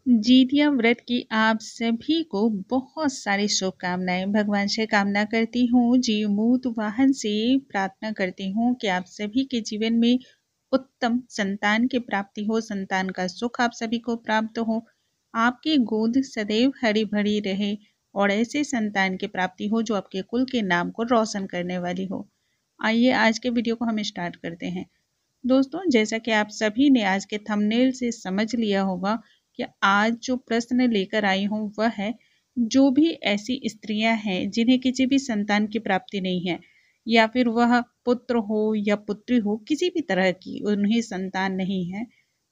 जीतिया व्रत की आप सभी को बहुत सारी शुभकामनाएं। भगवान से कामना करती हूँ, जीवमूत वाहन से प्रार्थना करती हूँ कि आप सभी के जीवन में उत्तम संतान की प्राप्ति हो, संतान का सुख आप सभी को प्राप्त हो, आपकी गोद सदैव हरी भरी रहे और ऐसे संतान की प्राप्ति हो जो आपके कुल के नाम को रोशन करने वाली हो। आइए आज के वीडियो को हम स्टार्ट करते हैं। दोस्तों, जैसा कि आप सभी ने आज के थंबनेल से समझ लिया होगा कि आज जो प्रश्न लेकर आई हूँ वह है, जो भी ऐसी स्त्रियां हैं जिन्हें किसी भी संतान की प्राप्ति नहीं है, या फिर वह पुत्र हो या पुत्री हो, किसी भी तरह की उन्हें संतान नहीं है,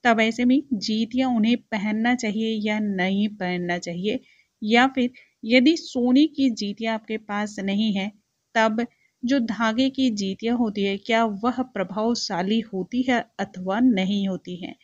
तब ऐसे में जीतियां उन्हें पहनना चाहिए या नहीं पहनना चाहिए, या फिर यदि सोने की जीतियां आपके पास नहीं है तब जो धागे की जीतियां होती है क्या वह प्रभावशाली होती है अथवा नहीं होती है।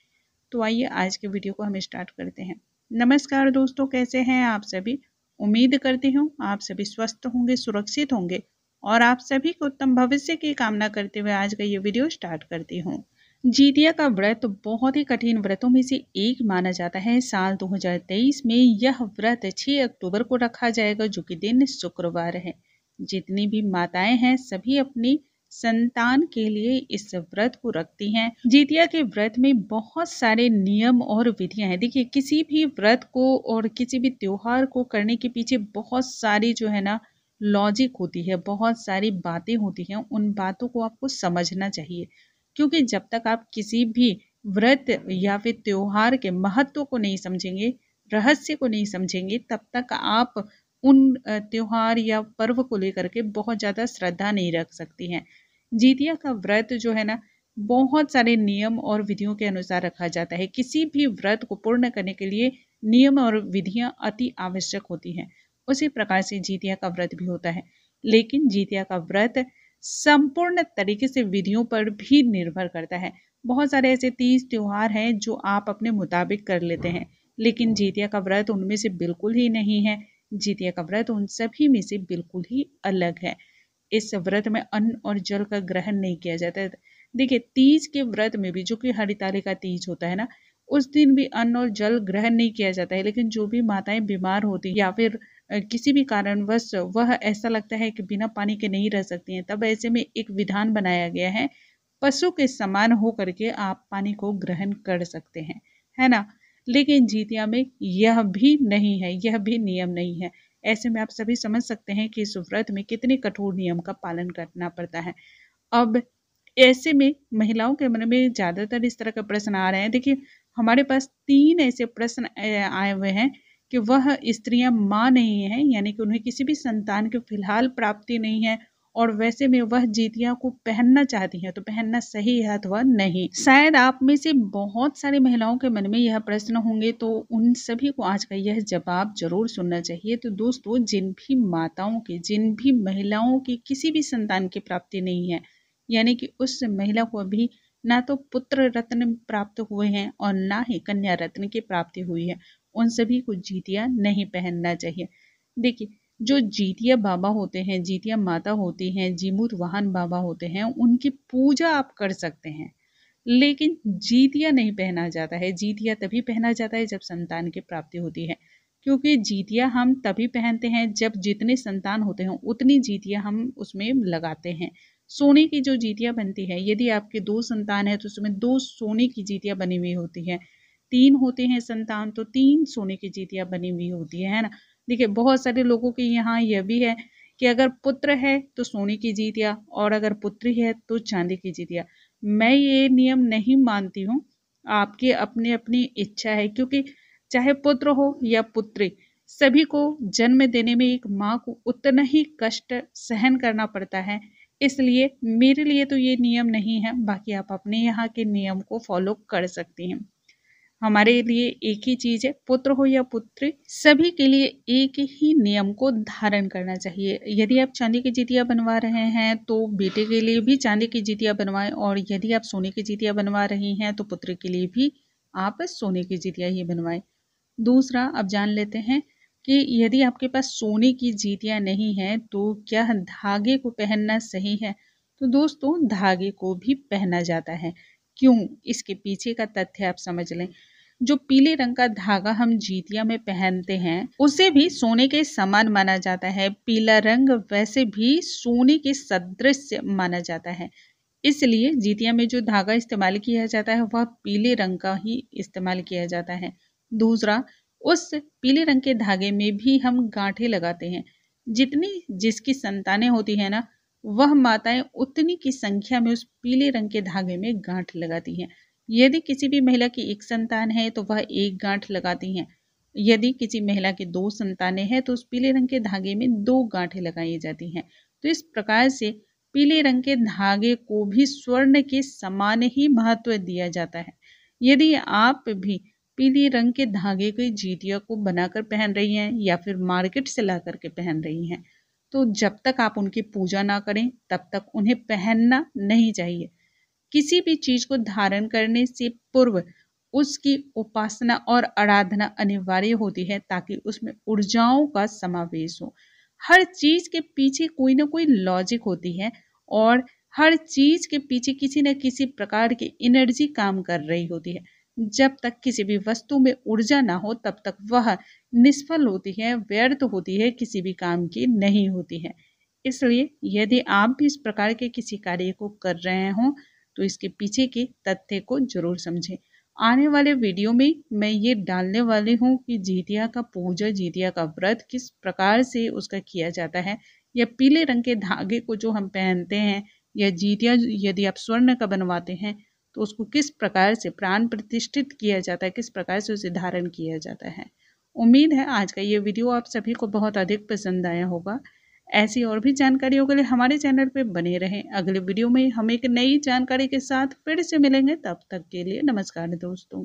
तो आइए आज के वीडियो को हम स्टार्ट करते हैं। नमस्कार दोस्तों, कैसे हैं आप सभी। उम्मीद करती हूँ आप सभी स्वस्थ होंगे, सुरक्षित होंगे और आप सभी को उत्तम भविष्य की कामना करते हुए आज का ये वीडियो स्टार्ट करती हूँ। जीतिया का व्रत बहुत ही कठिन व्रतों में से एक माना जाता है। साल 2023 में यह व्रत 6 अक्टूबर को रखा जाएगा, जो कि दिन शुक्रवार है। जितनी भी माताएं हैं सभी अपनी संतान के लिए इस व्रत को रखती हैं। जीतिया के व्रत में बहुत सारे नियम और विधियां हैं। देखिए, किसी भी व्रत को और किसी भी त्योहार को करने के पीछे बहुत सारी जो है ना लॉजिक होती है, बहुत सारी बातें होती हैं। उन बातों को आपको समझना चाहिए, क्योंकि जब तक आप किसी भी व्रत या फिर त्योहार के महत्व को नहीं समझेंगे, रहस्य को नहीं समझेंगे, तब तक आप उन त्योहार या पर्व को लेकर के बहुत ज़्यादा श्रद्धा नहीं रख सकती हैं। जीतिया का व्रत जो है ना बहुत सारे नियम और विधियों के अनुसार रखा जाता है। किसी भी व्रत को पूर्ण करने के लिए नियम और विधियां अति आवश्यक होती हैं। उसी प्रकार से जीतिया का व्रत भी होता है, लेकिन जीतिया का व्रत संपूर्ण तरीके से विधियों पर भी निर्भर करता है। बहुत सारे ऐसे तीज त्योहार हैं जो आप अपने मुताबिक कर लेते हैं, लेकिन जीतिया का व्रत उनमें से बिल्कुल ही नहीं है। जीतिया का व्रत उन सभी में से बिल्कुल ही अलग है। इस व्रत में अन्न और जल का ग्रहण नहीं किया जाता है। देखिए, तीज के व्रत में भी, जो कि हरितालिका तीज होता है ना, उस दिन भी अन्न और जल ग्रहण नहीं किया जाता है। लेकिन जो भी माताएं बीमार होती या फिर किसी भी कारणवश वह ऐसा लगता है कि बिना पानी के नहीं रह सकती हैं, तब ऐसे में एक विधान बनाया गया है, पशु के समान हो करके आप पानी को ग्रहण कर सकते हैं, है ना। लेकिन जीतिया में यह भी नहीं है, यह भी नियम नहीं है। ऐसे में आप सभी समझ सकते हैं कि इस व्रत में कितने कठोर नियम का पालन करना पड़ता है। अब ऐसे में महिलाओं के मन में ज्यादातर इस तरह का प्रश्न आ रहे हैं। देखिए, हमारे पास 3 ऐसे प्रश्न आए हुए हैं कि वह स्त्रियां मां नहीं है, यानी कि उन्हें किसी भी संतान की फिलहाल प्राप्ति नहीं है, और वैसे में वह जीतिया को पहनना चाहती हैं, तो पहनना सही है अथवा नहीं। शायद आप में से बहुत सारी महिलाओं के मन में यह प्रश्न होंगे, तो उन सभी को आज का यह जवाब जरूर सुनना चाहिए। तो दोस्तों, जिन भी माताओं की, जिन भी महिलाओं की किसी भी संतान की प्राप्ति नहीं है, यानी कि उस महिला को अभी ना तो पुत्र रत्न प्राप्त हुए हैं और ना ही कन्या रत्न की प्राप्ति हुई है, उन सभी को जीतिया नहीं पहनना चाहिए। देखिए, जो जीतिया बाबा होते हैं, जीतिया माता होती हैं, जीमूत वाहन बाबा होते हैं, उनकी पूजा आप कर सकते हैं, लेकिन जीतिया नहीं पहना जाता है। जीतिया तभी पहना जाता है जब संतान की प्राप्ति होती है, क्योंकि जीतिया हम तभी पहनते हैं जब जितने संतान होते हैं उतनी जीतिया हम उसमें लगाते हैं। सोने की जो जीतिया बनती है, यदि आपके 2 संतान है तो उसमें 2 सोने की जीतिया बनी हुई होती है। 3 होते हैं संतान तो 3 सोने की जीतिया बनी हुई होती है ना। देखिए, बहुत सारे लोगों के यहाँ यह भी है कि अगर पुत्र है तो सोने की जीतिया और अगर पुत्री है तो चांदी की जीतिया। मैं ये नियम नहीं मानती हूँ। आपकी अपनी अपनी इच्छा है, क्योंकि चाहे पुत्र हो या पुत्री, सभी को जन्म देने में एक माँ को उतना ही कष्ट सहन करना पड़ता है। इसलिए मेरे लिए तो ये नियम नहीं है। बाकी आप अपने यहाँ के नियम को फॉलो कर सकती हैं। हमारे लिए एक ही चीज है, पुत्र हो या पुत्री, सभी के लिए एक ही नियम को धारण करना चाहिए। यदि आप चांदी की जीतिया बनवा रहे हैं तो बेटे के लिए भी चांदी की जीतिया बनवाएं, और यदि आप सोने की जीतिया बनवा रही हैं तो पुत्र के लिए भी आप सोने की जीतिया ही बनवाएं। दूसरा, अब जान लेते हैं कि यदि आपके पास सोने की जीतिया नहीं है तो क्या धागे को पहनना सही है। तो दोस्तों, धागे को भी पहना जाता है। क्यों? इसके पीछे का तथ्य आप समझ लें। जो पीले रंग का धागा हम जीतिया में पहनते हैं उसे भी सोने के समान माना जाता है। पीला रंग वैसे भी सोने के सदृश माना जाता है, इसलिए जीतिया में जो धागा इस्तेमाल किया जाता है वह पीले रंग का ही इस्तेमाल किया जाता है। दूसरा, उस पीले रंग के धागे में भी हम गांठें लगाते हैं। जितनी जिसकी संतानें होती है ना, वह माताएं उतनी की संख्या में उस पीले रंग के धागे में गांठ लगाती हैं। यदि किसी भी महिला की एक संतान है तो वह एक गांठ लगाती हैं। यदि किसी महिला की 2 संतानें हैं तो उस पीले रंग के धागे में 2 गांठें लगाई जाती हैं। तो इस प्रकार से पीले रंग के धागे को भी स्वर्ण के समान ही महत्व दिया जाता है। यदि आप भी पीले रंग के धागे की जीतिया को बनाकर पहन रही हैं या फिर मार्केट से ला करके पहन रही हैं, तो जब तक आप उनकी पूजा ना करें तब तक उन्हें पहनना नहीं चाहिए। किसी भी चीज को धारण करने से पूर्व उसकी उपासना और आराधना अनिवार्य होती है ताकि उसमें ऊर्जाओं का समावेश हो। हर चीज के पीछे कोई ना कोई लॉजिक होती है और हर चीज के पीछे किसी न किसी प्रकार की एनर्जी काम कर रही होती है। जब तक किसी भी वस्तु में ऊर्जा ना हो तब तक वह निष्फल होती है, व्यर्थ होती है, किसी भी काम की नहीं होती है। इसलिए यदि आप भी इस प्रकार के किसी कार्य को कर रहे हो तो इसके पीछे के तथ्य को जरूर समझें। आने वाले वीडियो में मैं ये डालने वाली हूँ कि जीतिया का पूजा, जीतिया का व्रत किस प्रकार से उसका किया जाता है, या पीले रंग के धागे को जो हम पहनते हैं, या जीतिया यदि आप स्वर्ण का बनवाते हैं तो उसको किस प्रकार से प्राण प्रतिष्ठित किया जाता है, किस प्रकार से उसे धारण किया जाता है। उम्मीद है आज का ये वीडियो आप सभी को बहुत अधिक पसंद आया होगा। ऐसी और भी जानकारियों के लिए हमारे चैनल पे बने रहें। अगले वीडियो में हम एक नई जानकारी के साथ फिर से मिलेंगे। तब तक के लिए नमस्कार दोस्तों।